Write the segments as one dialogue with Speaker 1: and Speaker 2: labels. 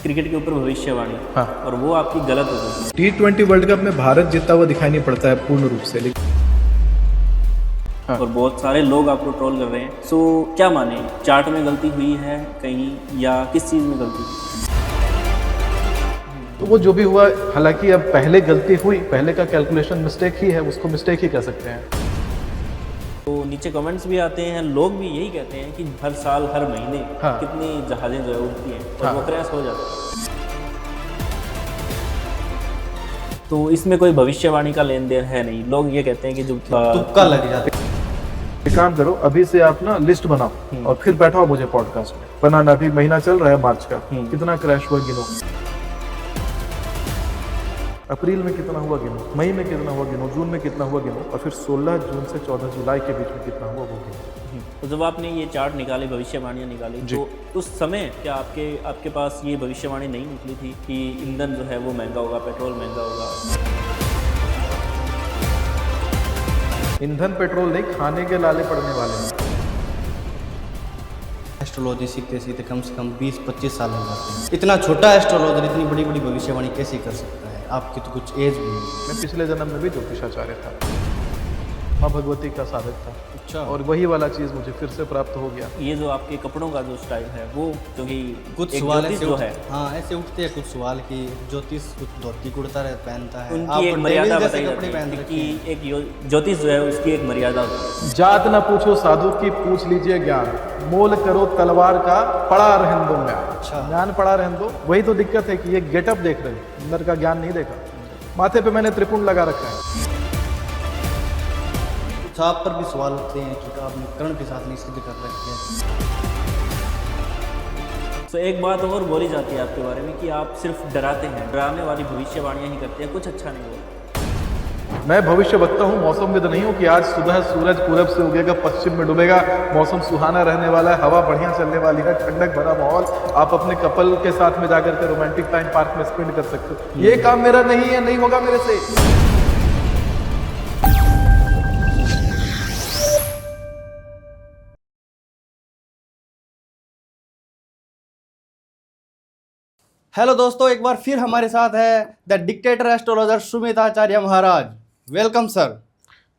Speaker 1: Cricket के ऊपर भविष्यवाणी।
Speaker 2: हाँ।
Speaker 1: और वो आपकी गलत हो गई।
Speaker 2: T20 वर्ल्ड कप में भारत जीतता हुआ दिखाई नहीं पड़ता है पूर्ण रूप से, लेकिन हाँ।
Speaker 1: और बहुत सारे लोग आपको ट्रोल कर रहे हैं। सो क्या माने, चार्ट में गलती हुई है कहीं या किस चीज़ में गलती हुई?
Speaker 2: तो वो जो भी हुआ, हालांकि अब पहले गलती हुई, पहले का कैलकुलेशन मिस्टेक ही है, उसको मिस्टेक ही कह सकते हैं।
Speaker 1: तो नीचे कमेंट्स भी आते हैं, लोग भी यही कहते हैं कि हर साल हर महीने
Speaker 2: हाँ।
Speaker 1: कितनी जहाज़ें जो है उड़ती हैं और
Speaker 2: हाँ।
Speaker 1: वो क्रैश हो जाती है। तो इसमें कोई भविष्यवाणी का लेन देन है नहीं। लोग ये कहते हैं कि जो
Speaker 3: तुक्का लग जाता है।
Speaker 2: एक काम करो, अभी से आप ना लिस्ट बनाओ और फिर बैठाओ मुझे पॉडकास्ट में बनाना। अभी महीना चल रहा है मार्च का, कितना क्रैश हुआ गिनो, अप्रैल में कितना हुआ गिनो, मई में कितना हुआ गिनो, जून में कितना हुआ गिनो, और फिर 16 जून से 14 जुलाई के बीच में कितना हुआ वो गिनो।
Speaker 1: तो जब आपने ये चार्ट निकाले, भविष्यवाणियाँ निकाली, तो उस समय क्या आपके पास ये भविष्यवाणी नहीं निकली थी कि ईंधन जो है वो महंगा होगा, पेट्रोल महंगा होगा?
Speaker 2: ईंधन पेट्रोल नहीं, खाने के लाले पड़ने वाले हैं।
Speaker 3: एस्ट्रोलॉजी सीखते सीखते कम से कम 20-25 साल लग जाते हैं। इतना छोटा एस्ट्रोलॉजर इतनी बड़ी बड़ी भविष्यवाणी कैसे कर सकता है? आपकी तो कुछ एज भी है।
Speaker 2: मैं पिछले जन्म में भी ज्योतिषाचार्य था, माँ भगवती का साधक था।
Speaker 3: अच्छा।
Speaker 2: और वही वाला चीज मुझे फिर से प्राप्त हो गया।
Speaker 1: ये जो आपके कपड़ों का जो स्टाइल है वो, क्योंकि
Speaker 3: कुछ
Speaker 1: एक
Speaker 3: सवाल
Speaker 1: ज्योतिष
Speaker 3: ऐसे
Speaker 1: जो है,
Speaker 3: हाँ ऐसे उठते हैं कुछ सवाल की ज्योतिष कुछ धोती कुर्ता पहनता है, आप
Speaker 1: उनकी एक मर्यादा
Speaker 3: जैसे
Speaker 1: बताई
Speaker 3: कपड़े
Speaker 1: जाती
Speaker 3: पहन
Speaker 1: है
Speaker 3: रखे
Speaker 1: कि
Speaker 3: हैं।
Speaker 1: एक ज्योतिष जो है उसकी एक मर्यादा होती है।
Speaker 2: जात न पूछो साधु की, पूछ लीजिए ज्ञान, मोल करो तलवार का, पड़ा रहन दो ज्ञान।
Speaker 3: अच्छा।
Speaker 2: ज्ञान पड़ा रहन दो। वही तो दिक्कत है कि ये गेटअप देख रहे हैं, अंदर का ज्ञान नहीं देखा। माथे पे मैंने त्रिपुंड लगा रखा है।
Speaker 3: कुछ आप पर भी सवाल उठते हैं कि आपने कर्ण के साथ नहीं सिद्ध कर रखे हैं।
Speaker 1: तो एक बात और बोली जाती है आपके बारे में कि आप सिर्फ डराते हैं, डराने वाली भविष्यवाणियां ही करते हैं, कुछ अच्छा नहीं होगा।
Speaker 2: मैं भविष्य वक्ता हूँ, मौसमविद नहीं हूँ कि आज सुबह सूरज पूरब से उगेगा, पश्चिम में डूबेगा, मौसम सुहाना रहने वाला है, हवा बढ़िया चलने वाली है, ठंडक भरा माहौल, आप अपने कपल के साथ में जाकर के रोमांटिक टाइम पार्क में स्पेंड कर सकते हो। ये काम मेरा नहीं है, नहीं होगा मेरे से।
Speaker 3: हेलो दोस्तों, एक बार फिर हमारे साथ है the dictator astrologer Sumit Acharya Maharaj. Welcome sir.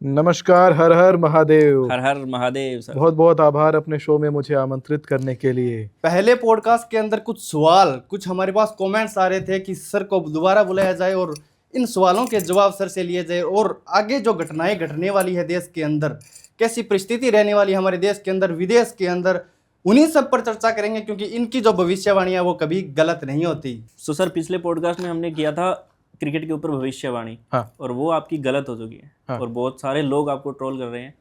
Speaker 2: नमस्कार, हर हर महादेव।
Speaker 1: हर हर महादेव सर।
Speaker 2: बहुत बहुत आभार अपने शो में मुझे आमंत्रित करने के लिए।
Speaker 3: पहले पॉडकास्ट के अंदर कुछ सवाल, कुछ हमारे पास कमेंट्स आ रहे थे कि सर को दोबारा बुलाया जाए और इन सवालों के जवाब सर से लिए जाए, और आगे जो घटनाएं घटने वाली है देश के अंदर, कैसी परिस्थिति रहने वाली है हमारे देश के अंदर, विदेश के अंदर, उन्हीं सब पर चर्चा करेंगे, क्योंकि इनकी जो भविष्यवाणियां वो कभी गलत नहीं होती।
Speaker 1: सो सर, पिछले पॉडकास्ट में हमने किया था क्रिकेट के ऊपर भविष्यवाणी।
Speaker 2: हाँ।
Speaker 1: और वो आपकी गलत हो चुकी है।
Speaker 2: हाँ।
Speaker 1: और बहुत सारे लोग आपको ट्रोल कर रहे हैं।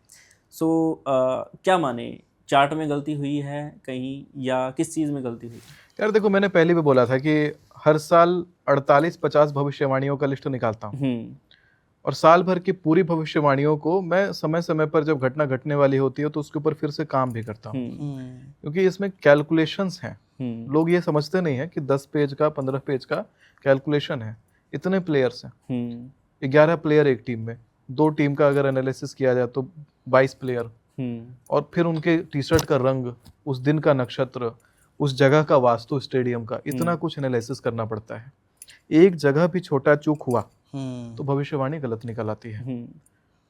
Speaker 1: सो क्या माने, चार्ट में गलती हुई है कहीं या किस चीज़ में गलती हुई?
Speaker 2: यार देखो, मैंने पहले भी बोला था कि हर साल 48-50 भविष्यवाणियों का लिस्ट निकालता हूँ, और साल भर की पूरी भविष्यवाणियों को मैं समय समय पर जब घटना घटने वाली होती है तो उसके ऊपर फिर से काम भी करता हूँ, क्योंकि इसमें कैलकुलेशंस हैं। लोग ये समझते नहीं है कि 10 पेज का 15 पेज का कैलकुलेशन है। इतने प्लेयर्स हैं, 11 प्लेयर एक टीम में, 2 टीम का अगर एनालिसिस किया जाए तो 22 प्लेयर, और फिर उनके टी शर्ट का रंग, उस दिन का नक्षत्र, उस जगह का वास्तु, स्टेडियम का, इतना कुछ एनालिसिस करना पड़ता है। एक जगह भी छोटा चूक हुआ तो भविष्यवाणी गलत निकल आती है।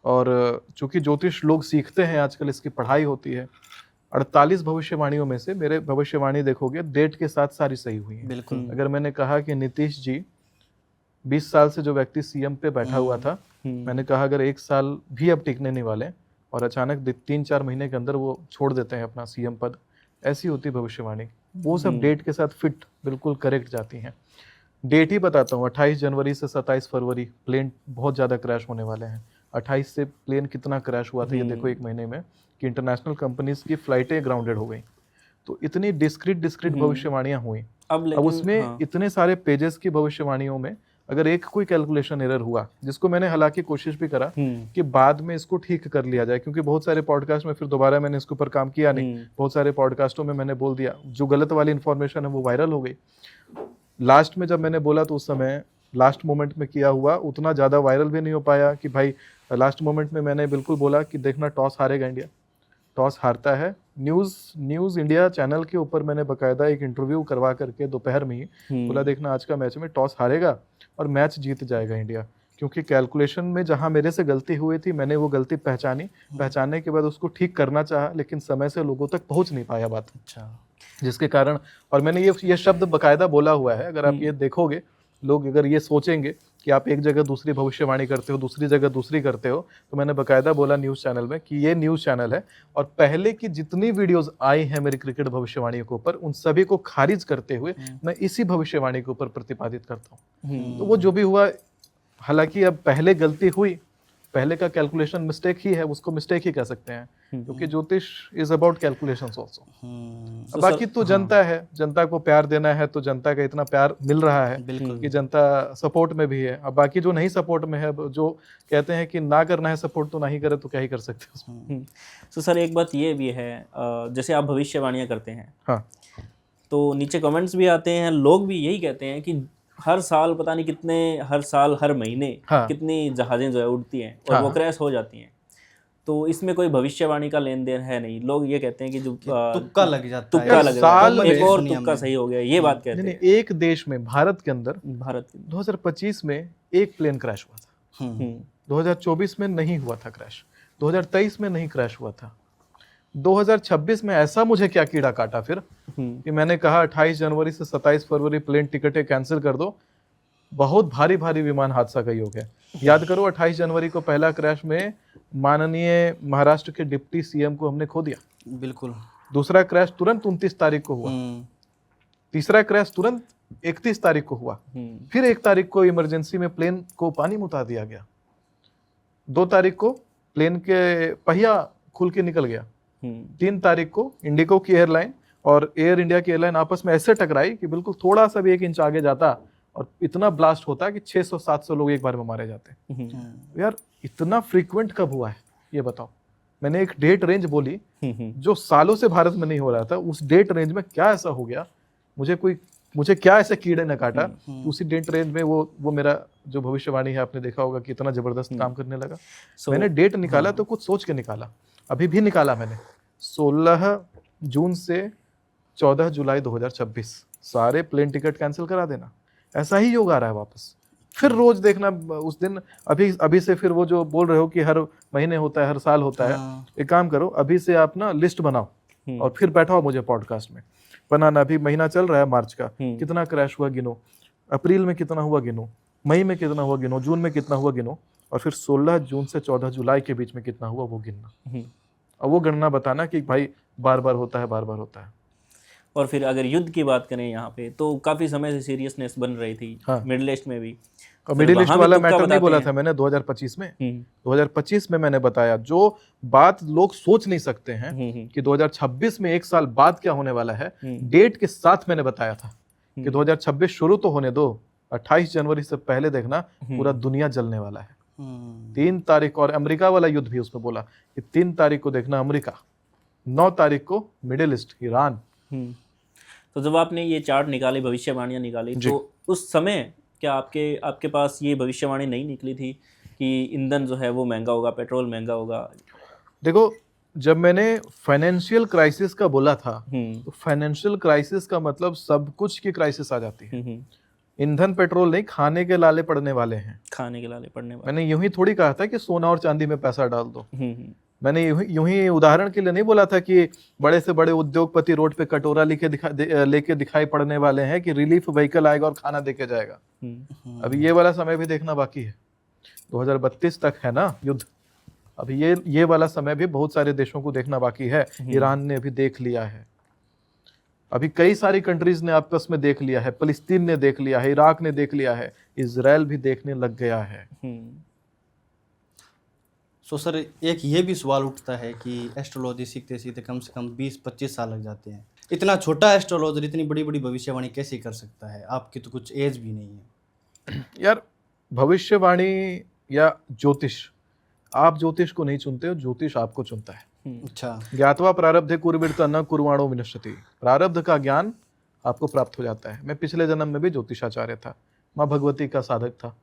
Speaker 2: और चूंकि ज्योतिष लोग सीखते हैं आजकल, इसकी पढ़ाई होती है, 48 भविष्यवाणियों में से मेरे भविष्यवाणी देखोगे डेट के साथ सारी सही हुई है।
Speaker 3: बिल्कुल।
Speaker 2: अगर मैंने कहा कि नीतीश जी 20 साल से जो व्यक्ति सीएम पे बैठा हुआ था, मैंने कहा अगर 1 साल भी अब टिकने नहीं वाले और अचानक 3-4 महीने के अंदर वो छोड़ देते हैं अपना सीएम पद, ऐसी होती भविष्यवाणी। वो सब डेट के साथ फिट बिल्कुल करेक्ट जाती हैं। डेट ही बताता हूँ, 28 जनवरी से 27 फरवरी प्लेन बहुत ज़्यादा क्रैश होने वाले हैं। 28 से प्लेन कितना क्रैश हुआ था ये देखो एक महीने में, कि इंटरनेशनल कंपनीज की फ्लाइटें ग्राउंडेड हो गई। तो इतनी डिस्क्रीट भविष्यवाणियाँ हुई। अब उसमें इतने सारे पेजेस की भविष्यवाणियों में अगर एक कोई कैलकुलेशन एरर हुआ, जिसको मैंने हालांकि कोशिश भी करा कि बाद में इसको ठीक कर लिया जाए, क्योंकि बहुत सारे पॉडकास्ट में फिर दोबारा मैंने इसके ऊपर काम किया नहीं। बहुत सारे पॉडकास्टों में मैंने बोल दिया, जो गलत वाली इन्फॉर्मेशन है वो वायरल हो गई। लास्ट में जब मैंने बोला तो उस समय लास्ट मोमेंट में किया हुआ उतना ज़्यादा वायरल भी नहीं हो पाया कि भाई लास्ट मोमेंट में मैंने बिल्कुल बोला कि देखना टॉस हारेगा इंडिया, टॉस हारता है न्यूज़ इंडिया चैनल के ऊपर मैंने बकायदा एक इंटरव्यू करवा करके दोपहर में ही बोला, देखना आज का मैच में टॉस हारेगा और मैच जीत जाएगा इंडिया, क्योंकि कैलकुलेशन में जहां मेरे से गलती हुई थी मैंने वो गलती पहचानने के बाद उसको ठीक करना चाहा, लेकिन समय से लोगों तक पहुंच नहीं पाया बात।
Speaker 3: अच्छा,
Speaker 2: जिसके कारण, और मैंने ये शब्द बकायदा बोला हुआ है, अगर आप ये देखोगे, लोग अगर ये सोचेंगे कि आप एक जगह दूसरी भविष्यवाणी करते हो, दूसरी जगह दूसरी करते हो, तो मैंने बकायदा बोला न्यूज़ चैनल में कि ये न्यूज़ चैनल है और पहले की जितनी वीडियोस आई हैं मेरी क्रिकेट भविष्यवाणी के ऊपर, उन सभी को खारिज करते हुए मैं इसी भविष्यवाणी के ऊपर प्रतिपादित करता हूँ। तो वो जो भी हुआ, हालांकि अब पहले गलती हुई, पहले का कैलकुलेशन मिस्टेक ही है, उसको मिस्टेक ही कह सकते हैं, क्योंकि ज्योतिष इज अबाउट कैलकुलेशंस आल्सो। बाकी तो जनता है, जनता को प्यार देना है, तो जनता का इतना प्यार मिल रहा है कि जनता सपोर्ट में भी है। अब बाकी जो नहीं सपोर्ट में है, जो कहते हैं कि ना करना है सपोर्ट तो नहीं करे, तो क्या ही कर सकते हैं उसमें।
Speaker 1: तो सर एक बात ये भी है, जैसे आप भविष्यवाणियाँ करते हैं,
Speaker 2: हाँ,
Speaker 1: तो नीचे कमेंट्स भी आते हैं, लोग भी यही कहते हैं कि हर साल पता नहीं कितने, हर साल हर महीने कितनी जहाजें जो है उड़ती हैं और वो क्रैश हो जाती हैं, तो इसमें कोई भविष्यवाणी का लेन देन है नहीं। लोग ये कहते हैं कि जो
Speaker 3: तुक्का लग जाता है,
Speaker 1: तुक्का लग
Speaker 2: साल
Speaker 1: एक और तुक्का सही हो गया, ये बात कहते हैं।
Speaker 2: एक देश में, भारत के अंदर 2025 में एक प्लेन क्रैश हुआ था, 2024 में नहीं हुआ था क्रैश, 2023 में नहीं क्रैश हुआ था, 2026 में ऐसा मुझे क्या कीड़ा काटा फिर कि मैंने कहा 28 जनवरी से 27 फरवरी प्लेन टिकटें कैंसिल कर दो। बहुत भारी भारी विमान हादसा का योग है। याद करो 28 जनवरी को पहला क्रैश में माननीय महाराष्ट्र के डिप्टी सीएम को हमने खो दिया।
Speaker 3: बिल्कुल।
Speaker 2: दूसरा क्रैश तुरंत 29 तारीख को हुआ, तीसरा क्रैश तुरंत 31 तारीख को हुआ, फिर 1 तारीख को इमरजेंसी में प्लेन को पानी में उतार दिया गया, 2 तारीख को प्लेन के पहिया खुल के निकल गया, 3 तारीख को इंडिगो की एयरलाइन और एयर इंडिया की एयरलाइन आपस में ऐसे टकराई कि बिल्कुल थोड़ा सा भी 1 इंच आगे जाता और इतना ब्लास्ट होता कि 600-700 लोग एक बार में मारे जाते। यार इतना फ्रीक्वेंट कब हुआ है ये बताओ। मैंने एक डेट रेंज बोली जो सालों से भारत में नहीं हो रहा था, उस डेट रेंज में क्या ऐसा हो गया, मुझे क्या ऐसे कीड़े न काटा, उसी डेट रेंज में वो मेरा जो भविष्यवाणी है आपने देखा होगा कि इतना जबरदस्त काम करने लगा। मैंने डेट निकाला तो कुछ सोच के निकाला, अभी भी निकाला मैंने, 16 जून से 14 जुलाई 2026 सारे प्लेन टिकट कैंसिल करा देना। ऐसा ही योग आ रहा है वापस, फिर रोज देखना उस दिन। अभी से फिर वो जो बोल रहे हो कि हर महीने होता है, हर साल होता है, एक काम करो अभी से आप ना लिस्ट बनाओ और फिर बैठाओ मुझे पॉडकास्ट में बनाना। अभी महीना चल रहा है मार्च का, कितना क्रैश हुआ गिनो, अप्रैल में कितना हुआ गिनो, मई में कितना हुआ गिनो, जून में कितना हुआ गिनो, और फिर 16 जून से 14 जुलाई के बीच में कितना हुआ वो गिनना, और वो गणना बताना कि भाई बार बार होता है।
Speaker 1: और फिर अगर युद्ध की बात करें यहाँ पे, तो काफी समय से सीरियसनेस बन रही थी। मिडिल ईस्ट में भी,
Speaker 2: और मिडिल ईस्ट वाला मैटर नहीं बोला था मैंने 2025 में। 2025 में मैंने बताया जो बात लोग सोच नहीं सकते हैं कि 2026 में 1 साल बाद क्या होने वाला है, डेट के साथ मैंने बताया था कि 2026 शुरू तो होने दो, 28 जनवरी से पहले देखना पूरा दुनिया जलने वाला है। 3 तारीख, और अमेरिका वाला युद्ध भी उसमें बोला कि 3 तारीख को देखना अमेरिका, 9 तारीख को मिडिल ईस्ट ईरान।
Speaker 1: तो जब आपने ये चार्ट निकाली, भविष्यवाणियां निकाली, तो उस समय क्या आपके पास ये भविष्यवाणी नहीं निकली थी कि ईंधन जो है वो महंगा होगा, पेट्रोल महंगा होगा?
Speaker 2: देखो, जब मैंने फाइनेंशियल क्राइसिस का बोला था, तो फाइनेंशियल क्राइसिस का मतलब सब कुछ की क्राइसिस आ जाती है। ईंधन पेट्रोल नहीं, खाने के लाले पड़ने वाले हैं,
Speaker 1: खाने के लाले पड़ने वाले।
Speaker 2: मैंने यूं ही थोड़ी कहा था कि सोना और चांदी में पैसा डाल दो। मैंने यूं ही उदाहरण के लिए नहीं बोला था कि बड़े से बड़े उद्योगपति रोड पे कटोरा लेके दिखाई पड़ने वाले हैं कि रिलीफ व्हीकल आएगा और खाना देके जाएगा। अभी ये वाला समय भी देखना बाकी है, 2032 तक है ना युद्ध। अभी ये वाला समय भी बहुत सारे देशों को देखना बाकी है। ईरान ने अभी देख लिया है, अभी कई सारी कंट्रीज ने आपस में देख लिया है, फिलिस्तीन ने देख लिया है, इराक ने देख लिया है, इजराइल भी देखने लग गया है।
Speaker 3: सो सर, एक ये भी सवाल उठता है कि एस्ट्रोलॉजी सीखते सीखते कम से कम 20-25 साल लग जाते हैं। इतना छोटा एस्ट्रोलॉजर इतनी बड़ी बड़ी भविष्यवाणी कैसे कर सकता है? आपकी तो कुछ एज भी नहीं है।
Speaker 2: यार भविष्यवाणी या ज्योतिष, आप ज्योतिष को नहीं चुनते हो, ज्योतिष आपको चुनता है।
Speaker 3: अच्छा।
Speaker 2: ज्ञातवा प्रारब्धे कुर्विर्ता न कुर्वाणो विनश्यति, प्रारब्ध का ज्ञान आपको प्राप्त हो जाता है। मैं पिछले जन्म में भी ज्योतिषाचार्य था, माँ भगवती का साधक था।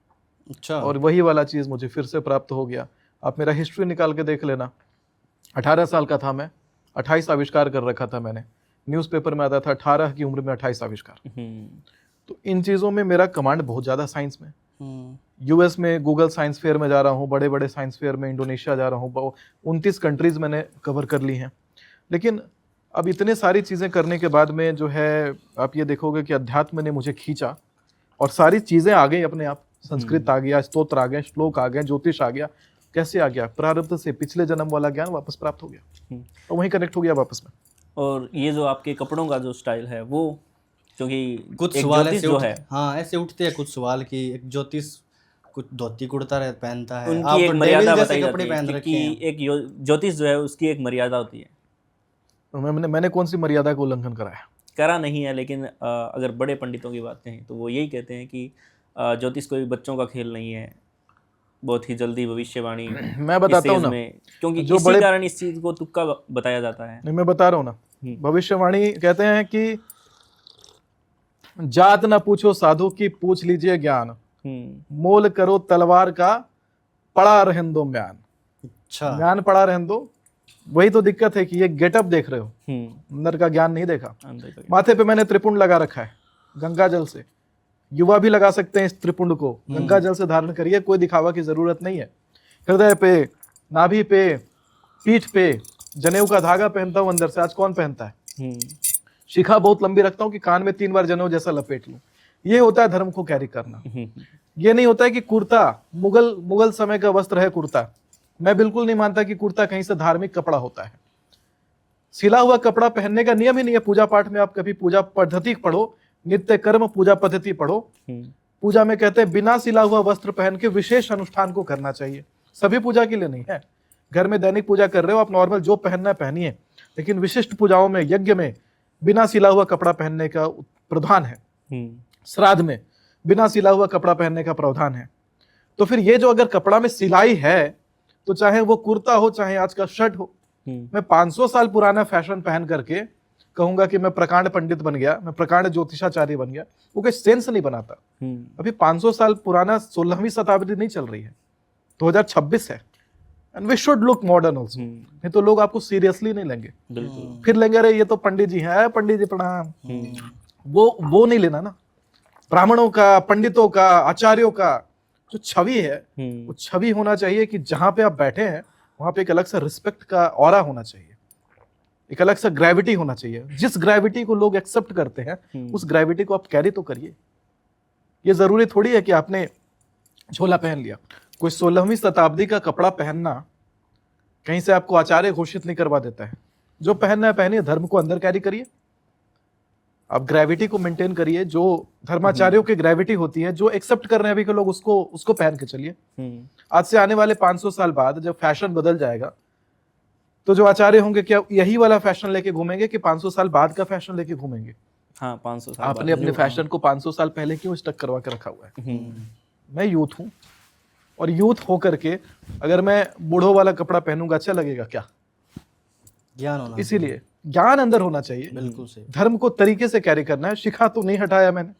Speaker 3: अच्छा।
Speaker 2: और वही वाला चीज मुझे फिर से प्राप्त हो गया। आप मेरा हिस्ट्री निकाल के देख लेना, 18 साल का था मैं, 28 आविष्कार कर रखा था मैंने, न्यूज़पेपर में आता था 18 की उम्र में 28 आविष्कार। तो इन चीज़ों में मेरा कमांड बहुत ज़्यादा साइंस में। यूएस में गूगल साइंस फेयर में जा रहा हूँ, बड़े बड़े साइंस फेयर में इंडोनेशिया जा रहा हूँ, 29 कंट्रीज़ मैंने कवर कर ली हैं। लेकिन अब इतने सारी चीज़ें करने के बाद में जो है आप ये देखोगे कि अध्यात्म ने मुझे खींचा और सारी चीज़ें आ गई अपने आप। संस्कृत आ गया, स्तोत्र आ गए, श्लोक आ गए, ज्योतिष आ गया। कैसे आ गया? प्रारब्ध से पिछले जन्म वाला ज्ञान वापस प्राप्त हो गया और वहीं कनेक्ट हो गया वापस में।
Speaker 1: और ये जो आपके कपड़ों का जो स्टाइल है वो, क्योंकि
Speaker 3: कुछ सवाल ऐसे जो है, हाँ ऐसे उठते हैं कुछ सवाल कि एक ज्योतिष कुछ धोती कुर्ता पहनता है,
Speaker 1: उनकी
Speaker 3: आप
Speaker 1: एक
Speaker 3: तो
Speaker 1: मर्यादा
Speaker 3: जैसे
Speaker 1: बताई
Speaker 3: कपड़े
Speaker 1: जाती
Speaker 3: पहन
Speaker 1: है
Speaker 3: रखे
Speaker 1: कि
Speaker 3: हैं।
Speaker 1: एक ज्योतिष जो है उसकी एक मर्यादा होती है।
Speaker 2: तो मैंने कौन सी मर्यादा का उल्लंघन कराया?
Speaker 1: करा नहीं है, लेकिन अगर बड़े पंडितों की बात कहें तो वो यही कहते हैं कि ज्योतिष कोई बच्चों का खेल नहीं है, बहुत ही जल्दी भविष्यवाणी
Speaker 2: मैं बताता हूँ ना,
Speaker 1: क्योंकि
Speaker 2: जो
Speaker 1: इसी
Speaker 2: बड़े
Speaker 1: कारण इस चीज को तुक्का बताया जाता है।
Speaker 2: नहीं, मैं बता रहा हूँ ना, भविष्यवाणी कहते हैं कि जात ना पूछो साधु की, पूछ लीजिए ज्ञान, मोल करो तलवार का, पड़ा रहन दो म्यान।
Speaker 3: अच्छा,
Speaker 2: म्यान पड़ा रहन दो। वही तो दिक्कत है कि ये गेटअप देख रहे हो, अंदर का ज्ञान नहीं देखा। माथे पे मैंने त्रिपुंड लगा रखा है गंगा जल से। युवा भी लगा सकते हैं इस त्रिपुंड को, गंगा जल से धारण करिए, कोई दिखावा की जरूरत नहीं है। हृदय पे, नाभि पे, पीठ पे जनेऊ का धागा पहनता हूं अंदर से। आज कौन पहनता है? शिखा बहुत लंबी रखता हूं कि कान में 3 बार जनेऊ जैसा लपेट लूं। ये होता है धर्म को कैरी करना। ये नहीं होता है कि कुर्ता मुगल समय का वस्त्र है कुर्ता। मैं बिल्कुल नहीं मानता कि कुर्ता कहीं से धार्मिक कपड़ा होता है। सिला हुआ कपड़ा पहनने का नियम ही नहीं है। पूजा पाठ में आप कभी पूजा पद्धति पढ़ो, नित्य कर्म पूजा पद्धति पढ़ो। पूजा में कहते हैं बिना सिला हुआ वस्त्र पहन के विशेष अनुष्ठान को करना चाहिए। सभी पूजा के लिए नहीं है। घर में दैनिक पूजा कर रहे हो आप, नॉर्मल जो पहनना है पहनिए, लेकिन विशिष्ट पूजाओं में, यज्ञ में बिना सिला हुआ कपड़ा पहनने का प्रावधान है। श्राद्ध में बिना सिला हुआ कपड़ा पहनने का प्रावधान है। तो फिर ये जो अगर कपड़ा में सिलाई है, तो चाहे वो कुर्ता हो, चाहे आज का शर्ट हो, मैं 500 साल पुराना फैशन पहन करके कहूंगा कि मैं प्रकांड पंडित बन गया, मैं प्रकांड ज्योतिषाचार्य बन गया, वो कोई सेंस नहीं बनाता। अभी 500 साल पुराना 16वीं शताब्दी नहीं चल रही है, 2026 है, and we should look modern also. नहीं तो लोग आपको सीरियसली नहीं लेंगे। फिर लेंगे अरे ये तो पंडित जी है, पंडित जी प्रणाम। वो नहीं लेना ना। ब्राह्मणों का, पंडितों का, आचार्यों का जो छवि है, वो छवि होना चाहिए कि जहां पे आप बैठे हैं वहां पे एक अलग सा रिस्पेक्ट का ऑरा होना चाहिए, एक अलग सा ग्रेविटी होना चाहिए। जिस ग्रेविटी को लोग एक्सेप्ट करते हैं, उस ग्रेविटी को आप कैरी तो करिए। ये जरूरी थोड़ी है कि आपने झोला पहन लिया। कोई 16वीं शताब्दी का कपड़ा पहनना कहीं से आपको आचार्य घोषित नहीं करवा देता है। जो पहनना है पहनिए, धर्म को अंदर कैरी करिए, आप ग्रेविटी को मेंटेन करिए। जो धर्माचार्यों की ग्रेविटी होती है, जो एक्सेप्ट कर रहे हैं अभी के लोग, उसको पहन के चलिए। आज से आने वाले 500 साल बाद जब फैशन बदल जाएगा, तो जो आचार्य होंगे क्या यही वाला फैशन लेके घूमेंगे कि 500 साल बाद का फैशन लेके घूमेंगे?
Speaker 1: हाँ, 500 साल
Speaker 2: आपने अपने फैशन को 500 साल पहले क्यों स्टक करवा के रखा हुआ है? मैं यूथ हूं, और यूथ होकर के अगर मैं बूढ़ों वाला कपड़ा पहनूंगा अच्छा लगेगा क्या?
Speaker 3: ज्ञान होना,
Speaker 2: इसीलिए ज्ञान अंदर होना चाहिए।
Speaker 3: बिल्कुल सही।
Speaker 2: धर्म को तरीके से कैरी करना है। शिखा तो नहीं हटाया मैंने,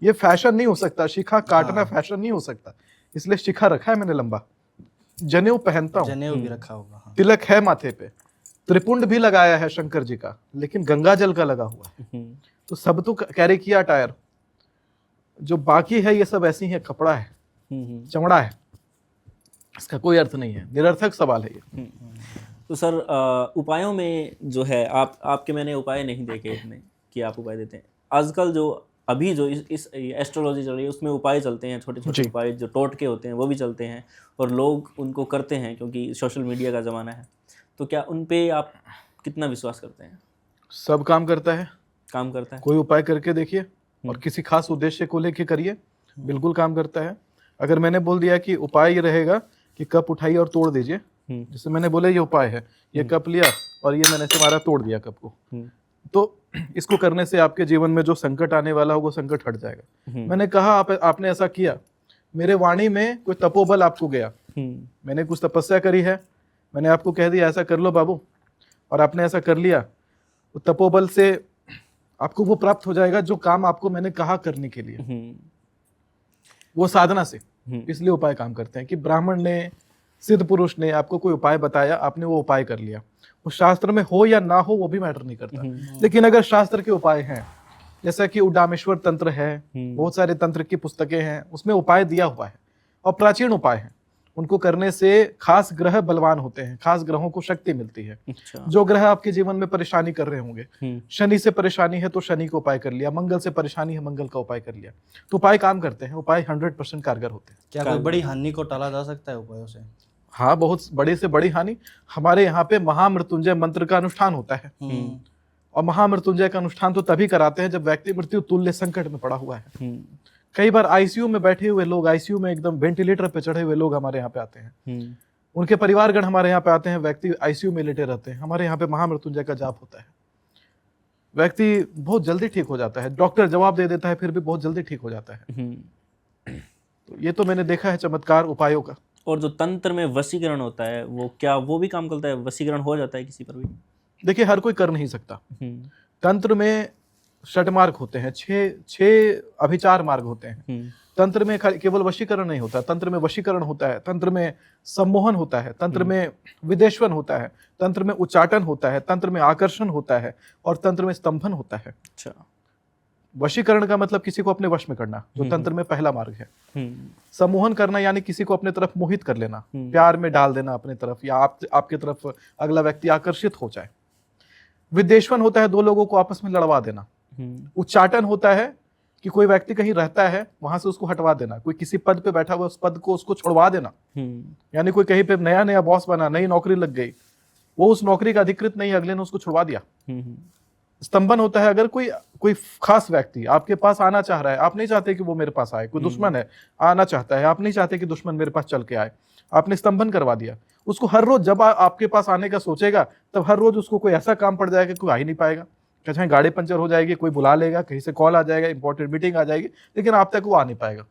Speaker 2: ये फैशन नहीं हो सकता। शिखा काटना फैशन नहीं हो सकता, इसलिए शिखा रखा है मैंने लंबा। जनेऊ पहनता हूँ,
Speaker 3: जनेऊ भी रखा होगा। हाँ।
Speaker 2: तिलक है माथे पे, त्रिपुंड भी लगाया है शंकर जी का, लेकिन गंगा जल का लगा हुआ है। तो सब तो कैरी किया टायर। जो बाकी है ये सब ऐसी है, कपड़ा है, चमड़ा है, इसका कोई अर्थ नहीं है। निरर्थक सवाल है ये।
Speaker 1: तो सर उपायों में जो है आपके मैंने उपाय नहीं देखे इतने कि आप उपाय देते हैं। आजकल जो अभी जो इस एस्ट्रोलॉजी चल रही है उसमें उपाय चलते हैं, छोटे छोटे उपाय जो टोटके होते हैं वो भी चलते हैं, और लोग उनको करते हैं क्योंकि सोशल मीडिया का ज़माना है। तो क्या उन पे आप कितना विश्वास करते हैं?
Speaker 2: सब काम करता है,
Speaker 1: काम करता है।
Speaker 2: कोई उपाय करके देखिए और किसी खास उद्देश्य को लेके करिए, बिल्कुल काम करता है। अगर मैंने बोल दिया कि उपाय ये रहेगा कि कप उठाइए और तोड़ दीजिए, जैसे मैंने बोला ये उपाय है, ये कप लिया और ये मैंने से मारा, तोड़ दिया कप को, तो इसको करने से आपके जीवन में जो संकट आने वाला हो वो संकट हट जाएगा। मैंने कहा आपने ऐसा किया, मेरे वाणी में कोई तपोबल आपको गया, मैंने कुछ तपस्या करी है, मैंने आपको कह दिया ऐसा कर लो बाबू, और आपने ऐसा कर लिया, तो तपोबल से आपको वो प्राप्त हो जाएगा जो काम आपको मैंने कहा करने के लिए, वो साधना से। इसलिए उपाय काम करते हैं कि ब्राह्मण ने, सिद्ध पुरुष ने आपको कोई उपाय बताया, आपने वो उपाय कर लिया। उस शास्त्र में हो या ना हो वो भी मैटर नहीं करता। लेकिन अगर शास्त्र के उपाय हैं, जैसा कि उड्डामेश्वर तंत्र है, बहुत सारे तंत्र की पुस्तकें हैं, उसमें उपाय दिया हुआ है और प्राचीन उपाय हैं। उनको करने से खास ग्रह बलवान होते हैं, खास ग्रहों को शक्ति मिलती है।
Speaker 1: अच्छा।
Speaker 2: जो ग्रह आपके जीवन में परेशानी कर रहे होंगे, शनि से परेशानी है तो शनि का उपाय कर लिया, मंगल से परेशानी है मंगल का उपाय कर लिया, तो उपाय काम करते हैं, उपाय 100% कारगर होते हैं।
Speaker 3: क्या कोई बड़ी हानि को टाला जा सकता है उपायों से?
Speaker 2: हाँ, बहुत बड़ी से बड़ी हानि। हमारे यहाँ पे महामृत्युंजय मंत्र का अनुष्ठान होता है, और महामृत्युंजय का अनुष्ठान तो तभी कराते हैं जब व्यक्ति मृत्यु तुल्य संकट में पड़ा हुआ है। कई बार आईसीयू में बैठे हुए लोग, आईसीयू में एकदम वेंटिलेटर पे चढ़े हुए लोग हमारे यहाँ पे आते हैं, उनके परिवारगण हमारे यहाँ पे आते हैं, व्यक्ति आईसीयू में लेटे रहते हैं, हमारे यहाँ पे महामृत्युंजय का जाप होता है, व्यक्ति बहुत जल्दी ठीक हो जाता है। डॉक्टर जवाब दे देता है फिर भी बहुत जल्दी ठीक हो जाता है। तो ये तो मैंने देखा है चमत्कार उपायों का।
Speaker 1: और जो तंत्र में वशीकरण होता है, वो क्या वो भी काम करता है? वशीकरण हो जाता है किसी पर भी?
Speaker 2: देखिए, हर कोई कर नहीं सकता। तंत्र में 6 मार्ग होते हैं, 6 अभिचार मार्ग होते हैं। तंत्र में केवल वशीकरण नहीं होता, तंत्र में वशीकरण होता है, तंत्र में सम्मोहन होता है, तंत्र में विदेशवन होता है, तंत्र में उच्चाटन होता है, तंत्र में आकर्षण होता है, और तंत्र में स्तंभन होता है।
Speaker 1: अच्छा।
Speaker 2: वशीकरण का मतलब किसी को अपने वश में करना, जो तंत्र में पहला मार्ग है। सम्मोहन करना यानी किसी को अपने तरफ मोहित कर लेना, प्यार में डाल देना अपने तरफ, या आपके तरफ अगला व्यक्ति आकर्षित हो जाए। विदेशवन होता है 2 लोगों को आपस में लड़वा देना। उच्चाटन होता है कि कोई व्यक्ति कहीं रहता है, वहां से उसको हटवा देना, कोई किसी पद पे बैठा हुआ उस पद को उसको छुड़वा देना। यानी कोई कहीं पे नया बॉस बना, नई नौकरी लग गई, वो उस नौकरी का अधिकृत नहीं, अगले ने उसको छुड़वा दिया। स्तंभन होता है अगर कोई खास व्यक्ति आपके पास आना चाह रहा है, आप नहीं चाहते कि वो मेरे पास आए, कोई दुश्मन है आना चाहता है, आप नहीं चाहते कि दुश्मन मेरे पास चल के आए, आपने स्तंभन करवा दिया उसको। हर रोज जब आपके पास आने का सोचेगा, तब हर रोज उसको कोई ऐसा काम पड़ जाएगा कि कोई आ ही नहीं पाएगा। चाहे गाड़ी पंचर हो जाएगी, कोई बुला लेगा, कहीं से कॉल आ जाएगा, इंपॉर्टेंट मीटिंग आ जाएगी, लेकिन आप तक वो आ नहीं पाएगा।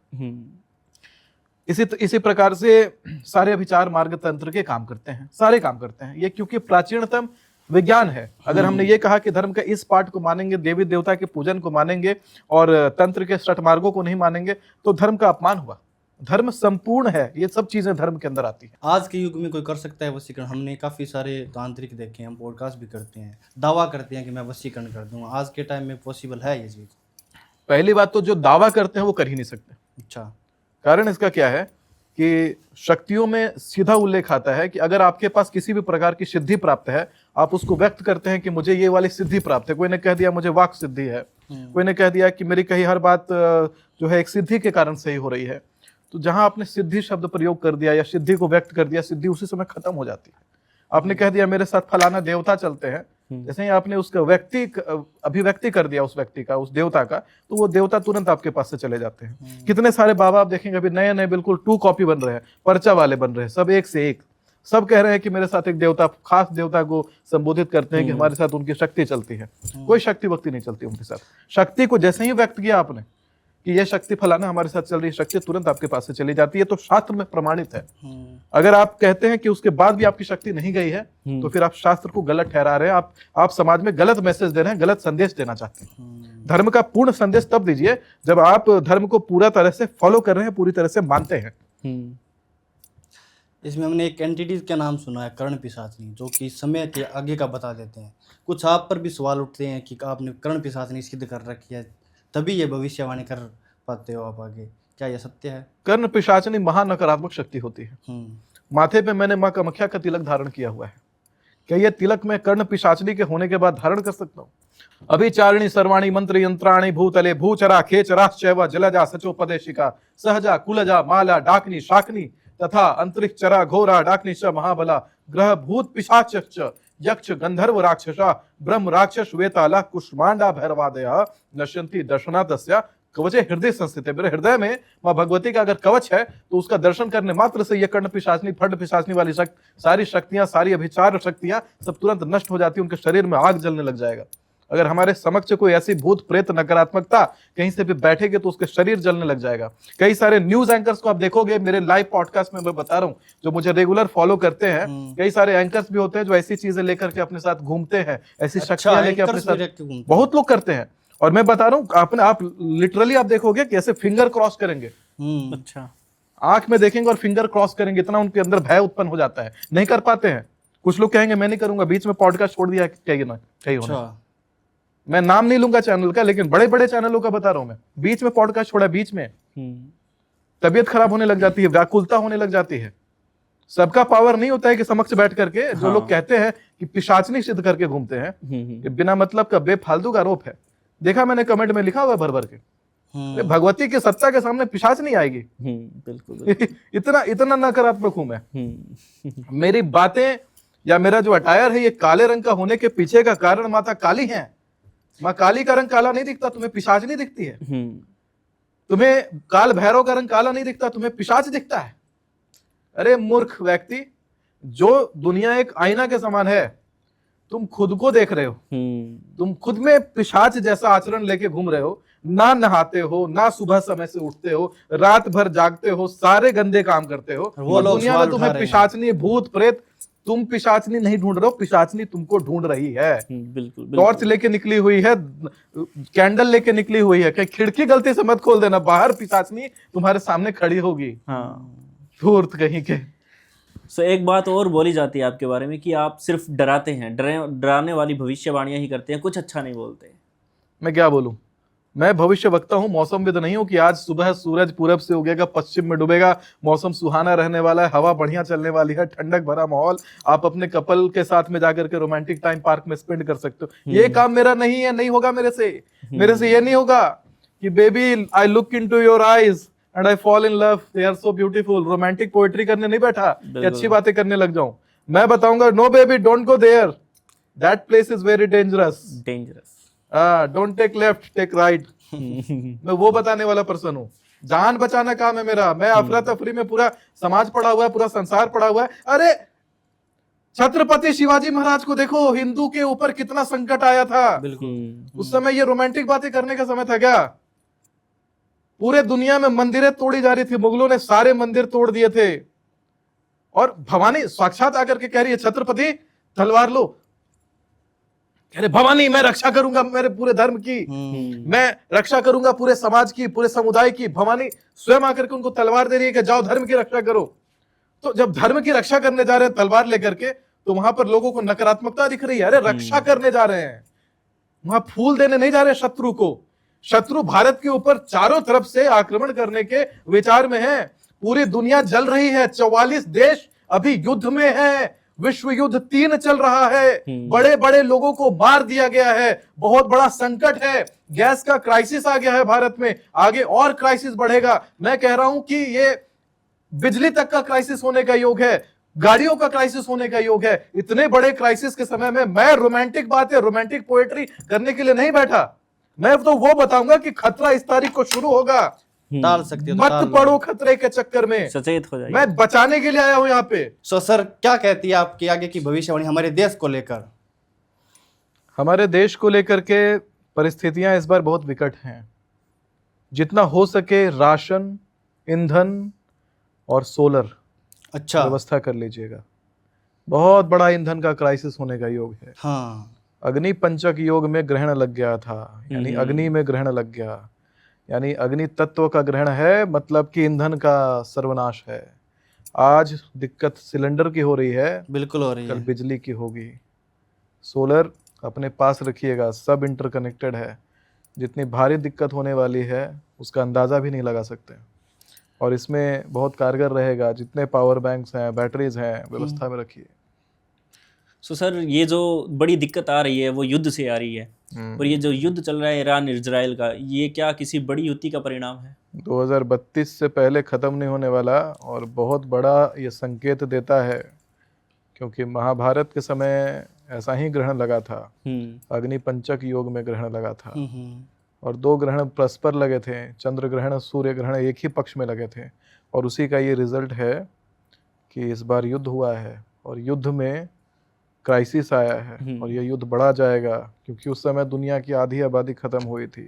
Speaker 2: इसी प्रकार से सारे अभिचार मार्ग तंत्र के काम करते हैं, सारे काम करते हैं ये, क्योंकि प्राचीनतम विज्ञान है। अगर हमने ये कहा कि धर्म का इस पार्ट को मानेंगे, देवी देवता के पूजन को मानेंगे और तंत्र के 6 मार्गों को नहीं मानेंगे, तो धर्म का अपमान हुआ। धर्म संपूर्ण है, ये सब चीजें धर्म के अंदर आती है।
Speaker 3: आज के युग में कोई कर सकता है वशीकरण? हमने काफी सारे तांत्रिक देखे हैं, हम पॉडकास्ट भी करते हैं, दावा करते हैं कि मैं वशीकरण कर दूंगा। आज के टाइम में पॉसिबल है ये चीज?
Speaker 2: पहली बात तो जो दावा करते हैं वो कर ही नहीं सकते।
Speaker 3: अच्छा।
Speaker 2: कारण इसका क्या है कि शक्तियों में सीधा उल्लेख आता है कि अगर आपके पास किसी भी प्रकार की सिद्धि प्राप्त है, आप उसको व्यक्त करते हैं कि मुझे ये वाली सिद्धि प्राप्त है। कोई ने कह दिया मुझे वाक सिद्धि है, कोई ने कह दिया कि मेरी कही हर बात जो है एक सिद्धि के कारण सही हो रही है। तो जहां आपने सिद्धि शब्द प्रयोग कर दिया या सिद्धि को व्यक्त कर दिया, सिद्धि उसी समय खत्म हो जाती है। आपने कह दिया मेरे साथ फलाना देवता चलते हैं, जैसे ही आपने उसका अभिव्यक्ति कर दिया उस व्यक्ति का, उस देवता का, तो वो देवता तुरंत आपके पास से चले जाते हैं। कितने सारे बाबा आप देखेंगे अभी नए नए बिल्कुल 2 कॉपी बन रहे हैं, पर्चा वाले बन रहे हैं, सब एक से एक, सब कह रहे हैं कि मेरे साथ एक देवता, खास देवता को संबोधित करते हैं कि हमारे साथ उनकी शक्ति चलती है। कोई शक्ति वक्ति नहीं चलती उनके साथ। शक्ति को जैसे ही व्यक्त किया आपने कि यह शक्ति फलाना हमारे साथ चल रही है, शक्ति तुरंत आपके पास से चली जाती है। तो शास्त्र में प्रमाणित है। अगर आप कहते हैं कि उसके बाद भी आपकी शक्ति नहीं गई है, तो फिर आप शास्त्र को गलत ठहरा रहे हैं, आप समाज में गलत मैसेज दे रहे हैं, गलत संदेश देना चाहते हैं। धर्म का पूर्ण संदेश तब दीजिए जब आप धर्म को पूरा तरह से फॉलो कर रहे हैं, पूरी तरह से मानते हैं।
Speaker 3: इसमें हमने एक एंटिटी का नाम सुना है, कर्ण पिशाचनी, जो कि समय के आगे का बता देते हैं। कुछ आप पर भी सवाल उठते हैं कि आपने कर्ण पिशाचनी सिद्ध कर रखी है, तभी ये भविष्यवाणी कर पाते हो आप आगे, क्या यह सत्य है?
Speaker 2: कर्ण पिशाचनी महा नकारात्मक शक्ति होती है। माथे पे मैंने माँ कामाख्या का तिलक धारण किया हुआ है, क्या यह तिलक मैं कर्ण पिशाचनी के होने के बाद धारण कर सकता हूँ? अभिचारिणी सर्वाणी मंत्र यंत्राणी भूतले भूचरा खेचराश्चैव जलजा सचोपदेशिका सहजा कुलजा माला डाकनी शाकनी तथा अंतरिक्ष चरा घोरा डाकनी च महाबला ग्रह भूत पिशाच यक्ष गंधर्व राक्षसा ब्रह्म राक्षस वेताला कुष्मांडा भैरवादय नश्यंती दर्शनातस्या कवचे हृदय संस्थित है। मेरे हृदय में माँ भगवती का अगर कवच है तो उसका दर्शन करने मात्र से यह कर्ण पिशाचनी, फट पिशाचनी वाली सारी शक्तियां, सारी अभिचार शक्तियां सब तुरंत नष्ट हो जाती है, उनके शरीर में आग जलने लग जाएगा। अगर हमारे समक्ष कोई ऐसी भूत प्रेत नकारात्मकता कहीं से भी बैठेगी तो उसके शरीर जलने लग जाएगा। कई सारे न्यूज एंकर्स को आप देखोगे, मेरे लाइव पॉडकास्ट में मैं बता रहा हूँ, जो मुझे रेगुलर फॉलो करते हैं, कई सारे एंकर्स भी होते हैं जो ऐसी चीजें लेकर के अपने साथ घूमते हैं, ऐसी शक्तियां लेकर अपने साथ, बहुत लोग करते हैं। और मैं बता रहा हूँ आप लिटरली आप देखोगे कि ऐसे फिंगर क्रॉस करेंगे,
Speaker 1: अच्छा,
Speaker 2: आंख में देखेंगे और फिंगर क्रॉस करेंगे, इतना उनके अंदर भय उत्पन्न हो जाता है, नहीं कर पाते हैं। कुछ लोग कहेंगे मैं नहीं करूंगा, बीच में पॉडकास्ट छोड़ दिया, चाहिए ना चाहिए होना।
Speaker 3: अच्छा।
Speaker 2: मैं नाम नहीं लूंगा चैनल का, लेकिन बड़े बड़े चैनलों का बता रहा हूं मैं, बीच में पॉडकास्ट छोड़ा, बीच में तबीयत खराब होने लग जाती है, व्याकुलता होने लग जाती है। सबका पावर नहीं होता है कि समक्ष बैठ करके जो लोग कहते हैं कि पिशाचनी सिद्ध करके घूमते हैं, ये बिना मतलब का बेफालतू का आरोप है। देखा मैंने कमेंट में लिखा हुआ भर भर के, भगवती की सत्ता के सामने पिशाच नहीं आएगी।
Speaker 1: बिल्कुल
Speaker 2: इतना नकारात्मक हूं मैं। मेरी बातें या मेरा जो अटायर है ये काले रंग का होने के पीछे का कारण माता काली है। माँ काली का रंग काला नहीं दिखता, तुम्हें पिशाच नहीं दिखती है। तुम्हें काल भैरव का रंग काला नहीं दिखता, तुम्हें पिशाच दिखता है। अरे मूर्ख व्यक्ति, जो दुनिया एक आईना के समान है, तुम खुद को देख रहे हो, तुम खुद में पिशाच जैसा आचरण लेके घूम रहे हो। ना नहाते हो, ना सुबह समय से उठते हो, रात भर जागते हो, सारे गंदे काम करते हो।
Speaker 3: वो लोग
Speaker 2: दुनिया में तुम्हें पिशाचनी, भूत प्रेत, तुम पिशाचनी नहीं ढूंढ रहे हो, पिशाचनी तुमको ढूंढ रही है।
Speaker 1: बिल्कुल
Speaker 2: टॉर्च लेके निकली हुई है, कैंडल लेके निकली हुई है, कहीं खिड़की गलती से मत खोल देना, बाहर पिशाचनी तुम्हारे सामने खड़ी होगी। धूर्त कहीं के।
Speaker 1: सो एक बात और बोली जाती है आपके बारे में कि आप सिर्फ डराते हैं, डराने वाली भविष्यवाणियां ही करते हैं, कुछ अच्छा नहीं बोलते।
Speaker 2: मैं क्या बोलूं, मैं भविष्य वक्ता हूं, मौसमविद नहीं हूं कि आज सुबह सूरज पूरब से उगेगा, पश्चिम में डूबेगा, मौसम सुहाना रहने वाला है, हवा बढ़िया चलने वाली है, ठंडक भरा माहौल, आप अपने कपल के साथ में जाकर के रोमांटिक टाइम पार्क में स्पेंड कर सकते हो। ये काम मेरा नहीं है, नहीं होगा मेरे से। मेरे से ये नहीं होगा कि baby I look into your eyes and I fall in love, they are so beautiful. Romantic poetry करने नहीं बैठा कि अच्छी बातें करने लग जाऊं। मैं बताऊंगा no baby don't go there, that place is very dangerous, don't take left take right. मैं वो बताने वाला पर्सन हूँ। जान बचाना काम है मेरा। मैं अफरा तफरी में पूरा समाज पड़ा हुआ है, पूरा संसार पड़ा हुआ है। अरे छत्रपति शिवाजी महाराज को देखो, हिंदू के ऊपर कितना संकट आया था।
Speaker 3: बिल्कुल
Speaker 2: उस समय ये रोमांटिक बातें करने का समय था क्या? पूरे दुनिया में मंदिरें तोड़ी जा रही थी, मुगलों ने सारे मंदिर तोड़ दिए थे, और भवानी साक्षात आकर के कह रही है छत्रपति तलवार लो। अरे भवानी मैं रक्षा करूंगा मेरे पूरे धर्म की, मैं रक्षा करूंगा पूरे समाज की, पूरे समुदाय की। भवानी स्वयं आकर के उनको तलवार दे रही है कि जाओ धर्म की रक्षा करो। तो जब धर्म की रक्षा करने जा रहे हैं तलवार लेकर के, तो वहां पर लोगों को नकारात्मकता दिख रही है। अरे रक्षा करने जा रहे हैं, वहां फूल देने नहीं जा रहे शत्रु को। शत्रु भारत के ऊपर चारों तरफ से आक्रमण करने के विचार में है। पूरी दुनिया जल रही है, 44 देश अभी युद्ध में है, विश्व युद्ध 3 चल रहा है, बड़े बड़े लोगों को मार दिया गया है, बहुत बड़ा संकट है, गैस का क्राइसिस आ गया है भारत में, आगे और क्राइसिस बढ़ेगा। मैं कह रहा हूं कि ये बिजली तक का क्राइसिस होने का योग है, गाड़ियों का क्राइसिस होने का योग है। इतने बड़े क्राइसिस के समय में मैं रोमांटिक बातें, रोमांटिक पोएट्री करने के लिए नहीं बैठा। मैं तो वो बताऊंगा कि खतरा इस तारीख को शुरू होगा,
Speaker 3: टाल सकते हो,
Speaker 2: मत पड़ो खतरे के चक्कर में,
Speaker 1: सचेत हो जाइए।
Speaker 2: मैं बचाने के लिए आया हूं यहाँ पे।
Speaker 3: सो सर क्या कहती है आपकी आगे की भविष्यवाणी हमारे देश को लेकर?
Speaker 2: हमारे देश को लेकर के परिस्थितियां इस बार बहुत विकट हैं। जितना हो सके राशन, ईंधन और सोलर व्यवस्था कर लीजिएगा। बहुत बड़ा ईंधन का क्राइसिस होने का योग है।
Speaker 3: हाँ,
Speaker 2: अग्नि पंचक योग में ग्रहण लग गया था, यानी अग्नि में ग्रहण लग गया, यानी अग्नि तत्व का ग्रहण है, मतलब कि ईंधन का सर्वनाश है। आज दिक्कत सिलेंडर की हो रही है,
Speaker 3: बिल्कुल हो रही है,
Speaker 2: कल बिजली की होगी। सोलर अपने पास रखिएगा, सब इंटरकनेक्टेड है। जितनी भारी दिक्कत होने वाली है उसका अंदाज़ा भी नहीं लगा सकते, और इसमें बहुत कारगर रहेगा। जितने पावर बैंक्स हैं, बैटरीज हैं, व्यवस्था में रखिए।
Speaker 1: सो सर ये जो बड़ी दिक्कत आ रही है वो युद्ध से आ रही है, और ये जो युद्ध चल रहा है ईरान इजराइल का, ये क्या किसी बड़ी युद्धि का परिणाम है?
Speaker 2: 2032 से पहले ख़त्म नहीं होने वाला, और बहुत बड़ा ये संकेत देता है, क्योंकि महाभारत के समय ऐसा ही ग्रहण लगा था। अग्नि पंचक योग में ग्रहण लगा था, और 2 ग्रहण परस्पर लगे थे, चंद्र ग्रहण सूर्य ग्रहण एक ही पक्ष में लगे थे, और उसी का ये रिजल्ट है कि इस बार युद्ध हुआ है, और युद्ध में क्राइसिस आया है, और ये युद्ध बढ़ा जाएगा, क्योंकि उस समय दुनिया की आधी आबादी खत्म हुई थी।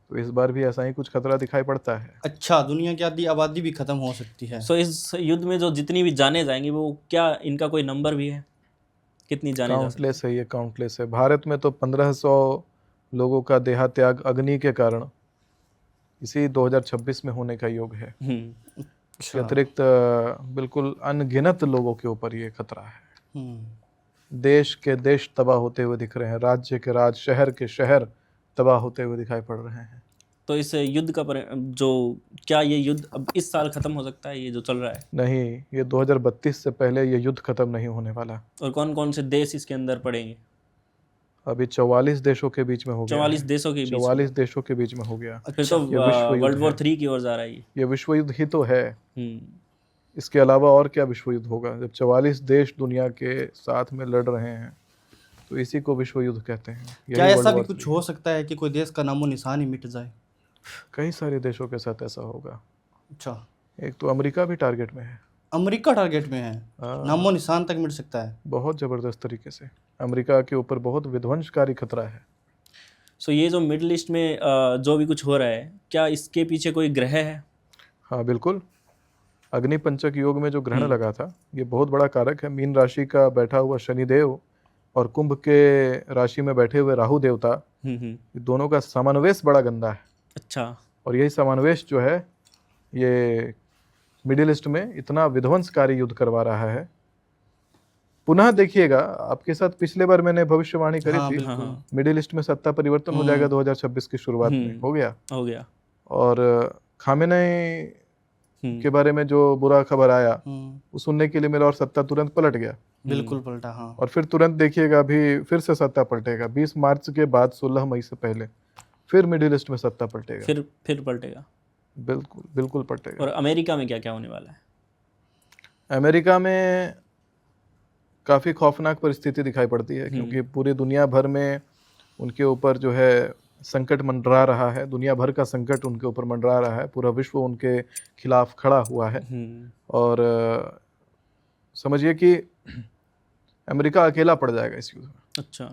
Speaker 2: तो इस बार भी ऐसा ही कुछ खतरा दिखाई पड़ता है।
Speaker 3: अच्छा, दुनिया की आधी आबादी भी खत्म हो सकती है।
Speaker 1: सो इस युद्ध में जो जितनी भी जाने जाएंगी, वो क्या इनका कोई नंबर भी है? कितनी जाने?
Speaker 2: काउंटलेस है, ये काउंटलेस है। भारत में तो 1500 लोगों का देहात्याग अग्नि के कारण इसी 2026 में होने का योग है। इसके अतिरिक्त बिल्कुल अनगिनत लोगों के ऊपर ये खतरा है। देश के देश तबाह होते हुए दिख रहे हैं, राज्य के राज्य, शहर के शहर तबाह होते हुए दिखाई पड़ रहे हैं।
Speaker 1: तो इस युद्ध का क्या ये युद्ध अब इस साल खत्म हो सकता है, ये जो चल रहा है?
Speaker 2: नहीं, ये 2032 से पहले ये युद्ध खत्म नहीं होने वाला।
Speaker 1: और कौन कौन से देश इसके अंदर पड़ेंगे?
Speaker 2: अभी 44 देशों के बीच में हो गया।
Speaker 1: 44 देशों के बीच?
Speaker 2: 44 देशों के बीच में हो गया।
Speaker 1: फिर तो वर्ल्ड वॉर 3 की ओर जा रहा है
Speaker 2: ये विश्व युद्ध ही तो है। इसके अलावा और क्या विश्व युद्ध होगा जब 44 देश दुनिया के साथ में लड़ रहे हैं, तो इसी को विश्व युद्ध कहते हैं।
Speaker 3: क्या ऐसा भी कुछ हो सकता है कि कोई देश का नामो निशान ही मिट जाए?
Speaker 2: कई सारे देशों के साथ ऐसा होगा।
Speaker 3: अच्छा,
Speaker 2: एक तो अमेरिका भी टारगेट में है।
Speaker 3: अमेरिका टारगेट में है? नामो निशान तक मिट सकता है?
Speaker 2: बहुत जबरदस्त तरीके से अमेरिका के ऊपर बहुत विध्वंसकारी खतरा है।
Speaker 1: सो ये जो मिडिल ईस्ट में जो भी कुछ हो रहा है, क्या इसके पीछे कोई ग्रह है?
Speaker 2: हाँ बिल्कुल, अग्नि पंचक योग में जो ग्रहण लगा था ये बहुत बड़ा कारक है। मीन राशि का बैठा हुआ शनिदेव और कुंभ के राशि में बैठे हुए राहु देवता, दोनों का समान्वेश बड़ा गंदा है।
Speaker 1: अच्छा।
Speaker 2: और यही समान्वेश जो है ये मिडिल ईस्ट में इतना विध्वंसकारी युद्ध करवा रहा है। पुनः देखिएगा, आपके साथ पिछले बार मैंने भविष्यवाणी करी थी, मिडिल ईस्ट में सत्ता परिवर्तन हो जाएगा 2026 की शुरुआत में। हो गया। और खामेनेई के बारे में जो बुरा खबर आया वो सुनने के लिए मिला और सत्ता तुरंत पलट गया।
Speaker 3: बिल्कुल पलटा। हाँ।
Speaker 2: और फिर तुरंत देखिएगा अभी फिर से सत्ता पलटेगा। 20 मार्च के बाद 16 मई से पहले फिर मिडिल ईस्ट में सत्ता पलटेगा।
Speaker 1: फिर पलटेगा।
Speaker 2: बिल्कुल पलटेगा।
Speaker 1: और अमेरिका में क्या क्या होने वाला है?
Speaker 2: अमेरिका में काफ़ी खौफनाक परिस्थिति दिखाई पड़ती है, क्योंकि पूरी दुनिया भर में उनके ऊपर जो है संकट मंडरा रहा है। दुनिया भर का संकट उनके ऊपर मंडरा रहा है। पूरा विश्व उनके खिलाफ खड़ा हुआ है। और समझिए कि अमेरिका अकेला पड़ जाएगा इस युद्ध में।
Speaker 1: अच्छा,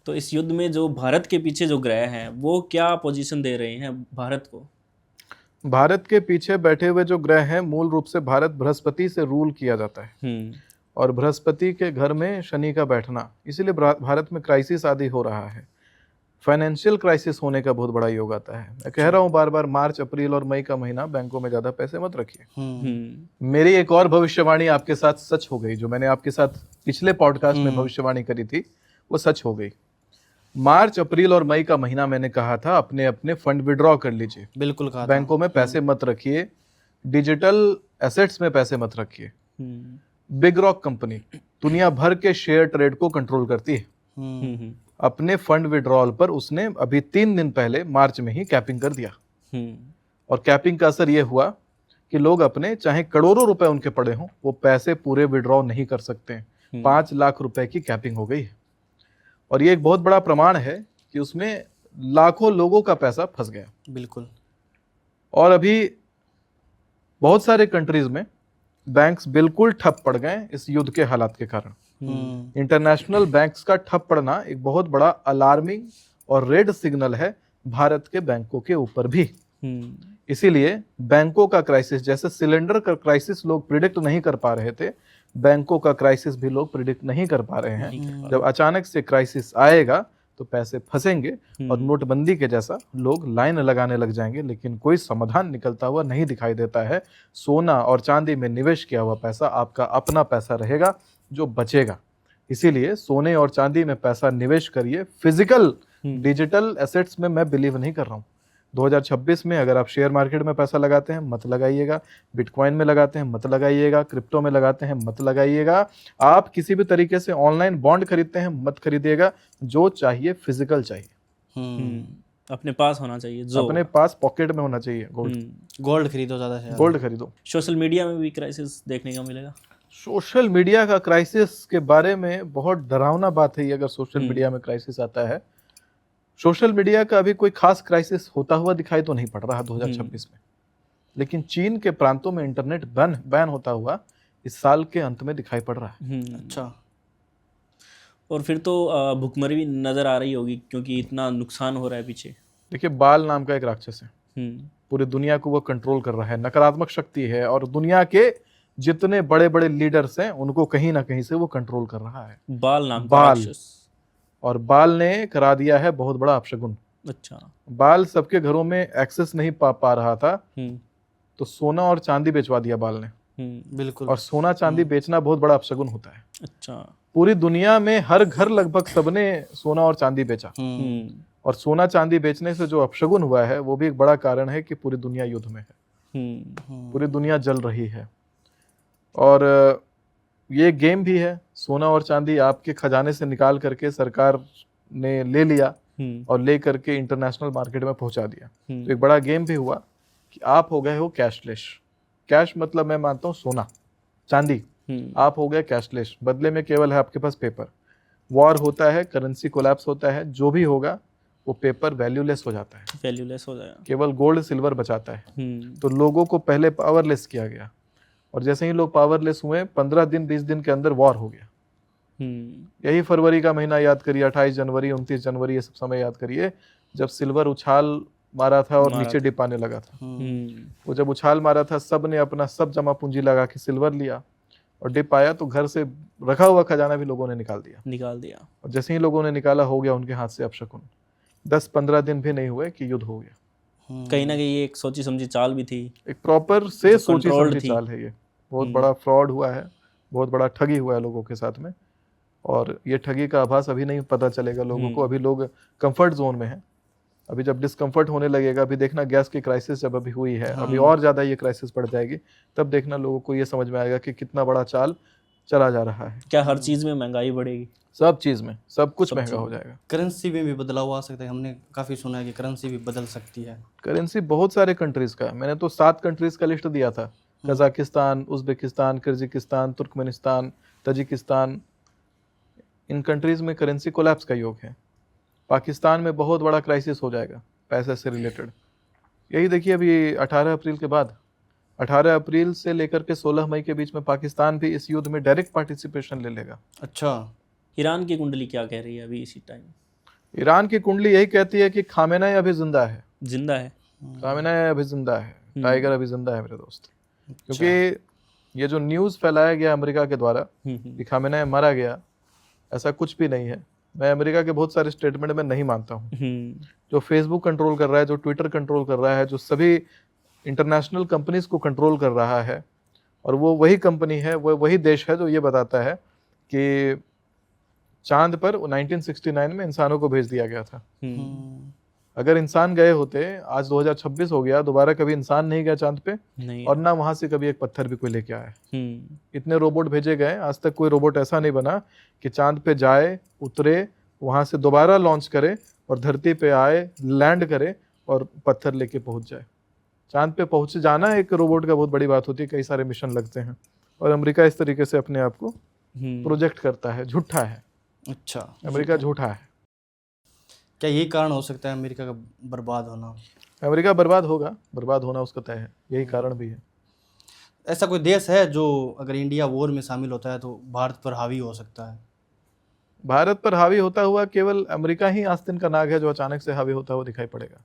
Speaker 1: तो इस युद्ध में जो भारत के पीछे जो ग्रह हैं वो क्या पोजीशन दे रहे हैं भारत को?
Speaker 2: भारत के पीछे बैठे हुए जो ग्रह हैं, मूल रूप से भारत बृहस्पति से रूल किया जाता है और बृहस्पति के घर में शनि का बैठना, इसीलिए भारत में क्राइसिस आदि हो रहा है। फाइनेंशियल क्राइसिस होने का बहुत बड़ा योग आता है। मैं कह रहा हूँ बार बार, मार्च, अप्रैल और मई का महीना बैंकों में ज्यादा पैसे मत रखिए। मेरी एक और भविष्यवाणी आपके साथ सच हो गई। जो मैंने आपके साथ पिछले पॉडकास्ट में भविष्यवाणी करी थी वो सच हो गई। मार्च, अप्रैल और मई का महीना मैंने कहा था अपने अपने फंड विड्रॉ कर लीजिए।
Speaker 3: बिल्कुल कहा।
Speaker 2: बैंकों में पैसे मत रखिए, डिजिटल एसेट्स में पैसे मत रखिए। बिग रॉक कंपनी दुनिया भर के शेयर ट्रेड को कंट्रोल करती है। अपने फंड विड्रॉल पर उसने अभी 3 दिन पहले मार्च में ही कैपिंग कर दिया। और कैपिंग का असर यह हुआ कि लोग अपने चाहे करोड़ों रुपए उनके पड़े हों, वो पैसे पूरे विड्रॉ नहीं कर सकते। 5 लाख रुपए की कैपिंग हो गई है। और ये एक बहुत बड़ा प्रमाण है कि उसमें लाखों लोगों का पैसा फंस गया।
Speaker 3: बिल्कुल।
Speaker 2: और अभी बहुत सारे कंट्रीज में बैंक्स बिल्कुल ठप पड़ गए इस युद्ध के हालात के कारण। इंटरनेशनल बैंक्स का ठप पड़ना एक बहुत बड़ा अलार्मिंग और रेड सिग्नल है भारत के बैंकों के ऊपर भी। इसीलिए बैंकों का क्राइसिस, जैसे सिलेंडर का क्राइसिस लोग प्रिडिक्ट नहीं कर पा रहे थे, बैंकों का क्राइसिस भी लोग प्रिडिक्ट नहीं कर पा रहे हैं। जब अचानक से क्राइसिस आएगा तो पैसे फंसेंगे और नोटबंदी के जैसा लोग लाइन लगाने लग जाएंगे, लेकिन कोई समाधान निकलता हुआ नहीं दिखाई देता है। सोना और चांदी में निवेश किया हुआ पैसा आपका अपना पैसा रहेगा जो बचेगा। इसीलिए सोने और चांदी में पैसा निवेश करिए। फिजिकल डिजिटल एसेट्स में मैं बिलीव नहीं कर रहा हूँ। 2026 में अगर आप शेयर मार्केट में पैसा लगाते हैं मत लगाइएगा, बिटकॉइन में लगाते हैं मत लगाइएगा, क्रिप्टो में लगाते हैं मत लगाइएगा, आप किसी भी तरीके से ऑनलाइन बॉन्ड खरीदते हैं मत खरीदिएगा। जो चाहिए फिजिकल चाहिए,
Speaker 1: अपने पास होना चाहिए, जो
Speaker 2: अपने पास पॉकेट में होना चाहिए।
Speaker 3: गोल्ड खरीदो, ज़्यादा से
Speaker 2: गोल्ड खरीदो।
Speaker 1: सोशल मीडिया में भी क्राइसिस देखने को मिलेगा।
Speaker 2: सोशल मीडिया का क्राइसिस के बारे में बहुत डरावना बात है ये। अगर सोशल मीडिया में क्राइसिस आता है, सोशल मीडिया का अभी कोई खास क्राइसिस होता हुआ दिखाई तो नहीं पड़ रहा 2026 में, लेकिन चीन के प्रांतों में इंटरनेट बैन होता हुआ इस साल के अंत में दिखाई पड़ रहा है।
Speaker 3: अच्छा।
Speaker 2: और
Speaker 1: फिर तो भुखमरी भी नजर आ रही होगी क्योंकि इतना नुकसान हो रहा है पीछे।
Speaker 2: देखिए, बाल नाम का एक राक्षस है, पूरी दुनिया को वो कंट्रोल कर रहा है, नकारात्मक शक्ति है और दुनिया के जितने बड़े बड़े लीडर्स हैं उनको कहीं ना कहीं से वो कंट्रोल कर रहा है।
Speaker 1: बाल नाम का राक्षस।
Speaker 2: और बाल ने करा दिया है बहुत बड़ा अपशगुन।
Speaker 1: अच्छा।
Speaker 2: बाल सबके घरों में एक्सेस नहीं पा रहा था तो सोना और चांदी बेचवा दिया बाल ने।
Speaker 3: बिल्कुल।
Speaker 2: और सोना चांदी बेचना बहुत बड़ा अपशगुन होता है।
Speaker 1: अच्छा।
Speaker 2: पूरी दुनिया में हर घर लगभग सबने सोना और चांदी बेचा, और सोना चांदी बेचने से जो अपशगुन हुआ है वो भी एक बड़ा कारण है कि पूरी दुनिया युद्ध में है, पूरी दुनिया जल रही है। और ये गेम भी है, सोना और चांदी आपके खजाने से निकाल करके सरकार ने ले लिया और ले करके इंटरनेशनल मार्केट में पहुंचा दिया। तो एक बड़ा गेम भी हुआ कि आप हो गए हो कैशलेस। कैश मतलब मैं मानता हूँ सोना चांदी, आप हो गए कैशलेस, बदले में केवल है आपके पास पेपर। वॉर होता है, करेंसी कोलैप्स होता है, जो भी होगा वो पेपर वैल्यूलेस हो जाता है,
Speaker 1: वैल्यूलेस हो जाएगा,
Speaker 2: केवल गोल्ड सिल्वर बचाता है। तो लोगों को पहले पावरलेस किया गया, और जैसे ही लोग पावरलेस हुए 15 दिन 20 दिन के अंदर वॉर हो गया। यही फरवरी का महीना याद करिए, 28 जनवरी 29 जनवरी, ये सब समय याद करिए जब सिल्वर उछाल मारा था और नीचे डिप आने लगा था। वो जब उछाल मारा था, सब ने अपना सब जमा पूंजी लगा के सिल्वर लिया, और डिप आया तो घर से रखा हुआ खजाना भी लोगों ने निकाल दिया। और जैसे ही लोगों ने निकाला, हो गया उनके हाथ से अपशकुन। 10-15 दिन भी नहीं हुए कि युद्ध हो गया।
Speaker 1: कहीं ना कहीं ये एक सोची समझी चाल भी थी,
Speaker 2: एक प्रॉपर से सोची समझी चाल है। ये बहुत बड़ा फ्रॉड हुआ है, बहुत बड़ा ठगी हुआ है लोगों के साथ में, और ये ठगी का आभास अभी नहीं पता चलेगा लोगों को। अभी लोग कंफर्ट जोन में हैं। अभी जब डिस्कम्फर्ट होने लगेगा, अभी देखना गैस की क्राइसिस जब अभी हुई है, अभी और ज्यादा ये क्राइसिस बढ़ जाएगी, तब देखना लोगों को ये समझ में आएगा कि कितना बड़ा चाल चला जा रहा है।
Speaker 1: क्या हर चीज में महंगाई बढ़ेगी?
Speaker 2: सब चीज में सब कुछ महंगा हो जाएगा।
Speaker 3: करेंसी में भी बदलाव आ सकता है, हमने काफी सुना है कि करेंसी भी बदल सकती है।
Speaker 2: करेंसी बहुत सारे कंट्रीज का, मैंने तो 7 कंट्रीज का लिस्ट दिया था, Kazakhstan, Uzbekistan, Kyrgyzstan, Turkmenistan, Tajikistan. इन कंट्रीज में करेंसी कोलैप्स का योग है। पाकिस्तान में बहुत बड़ा क्राइसिस हो जाएगा पैसे से रिलेटेड। यही देखिए अभी 18 अप्रैल के बाद, 18 अप्रैल से लेकर के 16 मई के बीच में पाकिस्तान भी इस युद्ध में डायरेक्ट पार्टिसिपेशन ले लेगा।
Speaker 3: अच्छा।
Speaker 1: ईरान की कुंडली क्या कह रही है अभी इसी टाइम?
Speaker 2: ईरान की कुंडली यही कहती है कि खामेनेई अभी जिंदा है। खामेनेई अभी जिंदा है, टाइगर अभी जिंदा है मेरे दोस्त। क्योंकि ये जो न्यूज़ फैलाया गया अमेरिका के द्वारा कि खामेनेई मारा गया, ऐसा कुछ भी नहीं है। मैं अमेरिका के बहुत सारे स्टेटमेंट में नहीं मानता हूँ। जो फेसबुक कंट्रोल कर रहा है, जो ट्विटर कंट्रोल कर रहा है, जो सभी इंटरनेशनल कंपनीज को कंट्रोल कर रहा है, और वो वही कंपनी है, वो वही देश है जो ये बताता है कि चांद पर 1969 में इंसानों को भेज दिया गया था। अगर इंसान गए होते, आज 2026 हो गया, दोबारा कभी इंसान नहीं गया चांद पे, और ना वहां से कभी एक पत्थर भी कोई लेके आया। इतने रोबोट भेजे गए, आज तक कोई रोबोट ऐसा नहीं बना कि चांद पे जाए, उतरे, वहां से दोबारा लॉन्च करे और धरती पे आए, लैंड करे और पत्थर लेके पहुंच जाए। चांद पे पहुंच जाना एक रोबोट का बहुत बड़ी बात होती है, कई सारे मिशन लगते हैं, और अमेरिका इस तरीके से अपने आप को प्रोजेक्ट करता है। झूठा है।
Speaker 3: अच्छा,
Speaker 2: अमेरिका झूठा है।
Speaker 3: क्या यही कारण हो सकता है अमेरिका का बर्बाद होना?
Speaker 2: अमेरिका बर्बाद होगा, बर्बाद होना उसका तय है, यही कारण भी है।
Speaker 3: ऐसा कोई देश है जो अगर इंडिया वॉर में शामिल होता है तो भारत पर हावी हो सकता है?
Speaker 2: भारत पर हावी होता हुआ केवल अमेरिका ही आस्तीन का नाग है जो अचानक से हावी होता हुआ दिखाई पड़ेगा।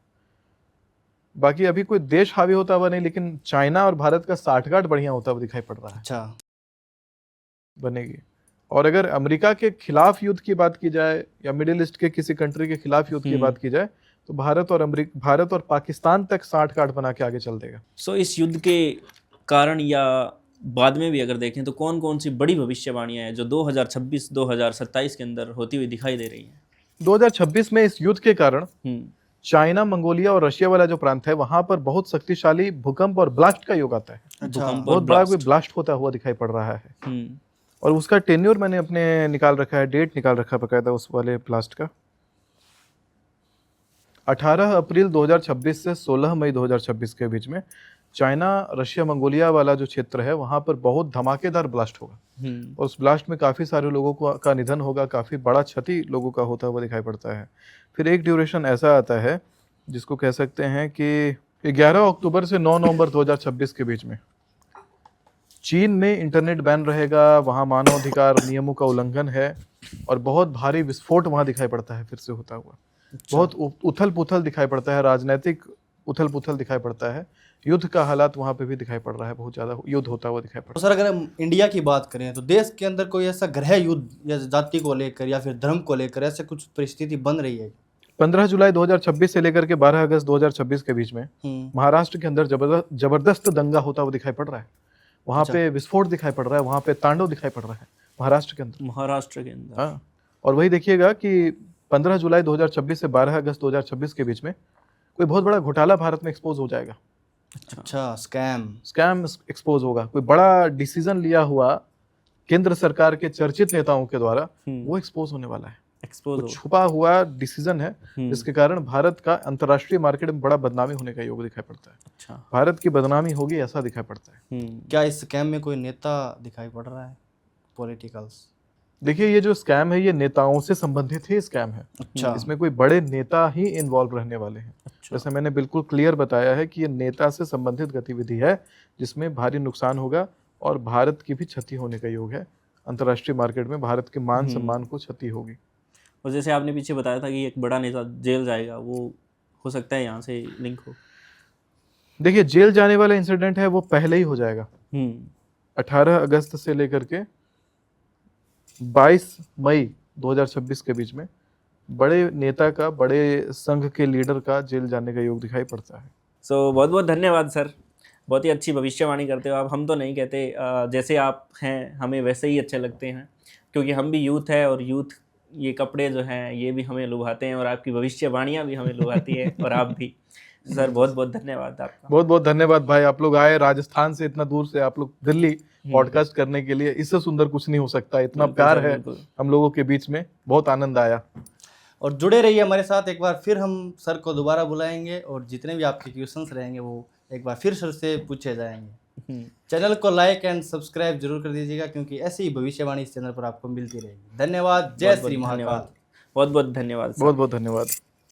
Speaker 2: बाकी अभी कोई देश हावी होता हुआ नहीं, लेकिन चाइना और भारत का साठगांठ बढ़िया होता हुआ दिखाई पड़ रहा है।
Speaker 3: अच्छा,
Speaker 2: बनेगी। और अगर अमेरिका के खिलाफ युद्ध की बात की जाए, या मिडिल ईस्ट के किसी कंट्री के खिलाफ युद्ध की बात की जाए, तो भारत और पाकिस्तान तक साठगांठ बना के आगे चल देगा।
Speaker 1: सो इस युद्ध के कारण या बाद में भी अगर देखें तो कौन कौन सी बड़ी भविष्यवाणियां हैं जो 2026-2027 के अंदर होती हुई दिखाई दे रही हैं?
Speaker 2: 2026 में इस युद्ध के कारण चाइना, मंगोलिया और रशिया वाला जो प्रांत है, वहां पर बहुत शक्तिशाली भूकंप और ब्लास्ट का योग आता है।
Speaker 3: अच्छा,
Speaker 2: बहुत बड़ा कोई ब्लास्ट होता हुआ दिखाई पड़ रहा है। और उसका टेन्योर मैंने अपने निकाल रखा है, डेट निकाल रखा है बकायदा उस वाले ब्लास्ट का। 18 अप्रैल 2026 से 16 मई 2026 के बीच में चाइना, रशिया, मंगोलिया वाला जो क्षेत्र है, वहां पर बहुत धमाकेदार ब्लास्ट होगा। और उस ब्लास्ट में काफ़ी सारे लोगों का निधन होगा, काफ़ी बड़ा क्षति लोगों का होता हुआ दिखाई पड़ता है। फिर एक ड्यूरेशन ऐसा आता है जिसको कह सकते हैं कि 11 अक्टूबर से 9 नवंबर 2026 के बीच में चीन में इंटरनेट बैन रहेगा, वहाँ मानवाधिकार नियमों का उल्लंघन है, और बहुत भारी विस्फोट वहाँ दिखाई पड़ता है फिर से होता हुआ। बहुत उथल पुथल दिखाई पड़ता है, राजनीतिक उथल पुथल दिखाई पड़ता है, युद्ध का हालात वहाँ पे भी दिखाई पड़ रहा है, बहुत ज़्यादा युद्ध होता हुआ दिखाई पड़ रहा है।
Speaker 3: सर, अगर हम इंडिया की बात करें तो देश के अंदर कोई ऐसा गृह युद्ध या जाति को लेकर या फिर धर्म को लेकर ऐसे कुछ परिस्थिति बन रही है?
Speaker 2: 15 जुलाई 2026 से लेकर के 12 अगस्त 2026 के बीच में महाराष्ट्र के अंदर जबरदस्त दंगा होता हुआ दिखाई पड़ रहा है। वहाँ पे विस्फोट दिखाई पड़ रहा है, वहाँ पे तांडव दिखाई पड़ रहा है महाराष्ट्र के अंदर।
Speaker 1: महाराष्ट्र के अंदर।
Speaker 2: हाँ, और वही देखिएगा कि 15 जुलाई 2026 से 12 अगस्त 2026 के बीच में कोई बहुत बड़ा घोटाला भारत में एक्सपोज हो जाएगा।
Speaker 3: अच्छा,
Speaker 2: स्कैम एक्सपोज होगा, कोई बड़ा डिसीजन लिया हुआ केंद्र सरकार के चर्चित नेताओं के द्वारा वो एक्सपोज होने वाला है।
Speaker 1: एक्सपोज
Speaker 2: छुपा हुआ डिसीजन है जिसके कारण भारत का अंतर्राष्ट्रीय मार्केट में बड़ा बदनामी होने का योग दिखाई पड़ता है।
Speaker 1: अच्छा,
Speaker 2: भारत की बदनामी होगी ऐसा दिखाई पड़ता है।
Speaker 3: क्या इस स्कैम में कोई नेता दिखाई पड़ रहा है, पॉलिटिकल्स?
Speaker 2: देखिए, ये जो स्कैम है ये नेताओं से संबंधित ही स्कैम है।
Speaker 3: अच्छा,
Speaker 2: इसमें कोई बड़े नेता ही इन्वॉल्व रहने वाले हैं।
Speaker 1: अच्छा,
Speaker 2: जैसे मैंने बिल्कुल क्लियर बताया है कि ये नेता से संबंधित गतिविधि है जिसमें भारी नुकसान होगा और भारत की भी क्षति होने का योग है। अंतर्राष्ट्रीय मार्केट में भारत के मान सम्मान को क्षति होगी।
Speaker 1: और जैसे आपने पीछे बताया था कि एक बड़ा नेता जेल जाएगा, वो हो सकता है यहाँ से लिंक हो?
Speaker 2: देखिए, जेल जाने वाला इंसिडेंट है वो पहले ही हो जाएगा। 18 अगस्त से लेकर के 22 मई 2026 के बीच में बड़े नेता का, बड़े संघ के लीडर का जेल जाने का योग दिखाई पड़ता है।
Speaker 1: सो बहुत बहुत धन्यवाद सर, बहुत ही अच्छी भविष्यवाणी करते हो आप। हम तो नहीं कहते, जैसे आप हैं हमें वैसे ही अच्छे लगते हैं, क्योंकि हम भी यूथ है और यूथ ये कपड़े जो हैं ये भी हमें लुभाते हैं और आपकी भविष्यवाणियाँ भी हमें लुभाती है और आप भी। सर बहुत बहुत धन्यवाद आपका।
Speaker 2: बहुत बहुत धन्यवाद भाई, आप लोग आए राजस्थान से इतना दूर से, आप लोग दिल्ली पॉडकास्ट करने के लिए। इससे सुंदर कुछ नहीं हो सकता। इतना प्यार है हम लोगों के बीच में, बहुत आनंद आया।
Speaker 3: और जुड़े रहिए हमारे साथ। एक बार फिर हम सर को दोबारा बुलाएंगे और जितने भी आपके क्वेश्चंस रहेंगे वो एक बार फिर सर से पूछे जाएंगे। चैनल को लाइक एंड सब्सक्राइब जरूर कर दीजिएगा, क्योंकि ऐसी ही भविष्यवाणी इस चैनल पर आपको मिलती रहेगी। धन्यवाद। जय श्री महाकाल।
Speaker 1: बहुत बहुत धन्यवाद।
Speaker 2: बहुत बहुत धन्यवाद।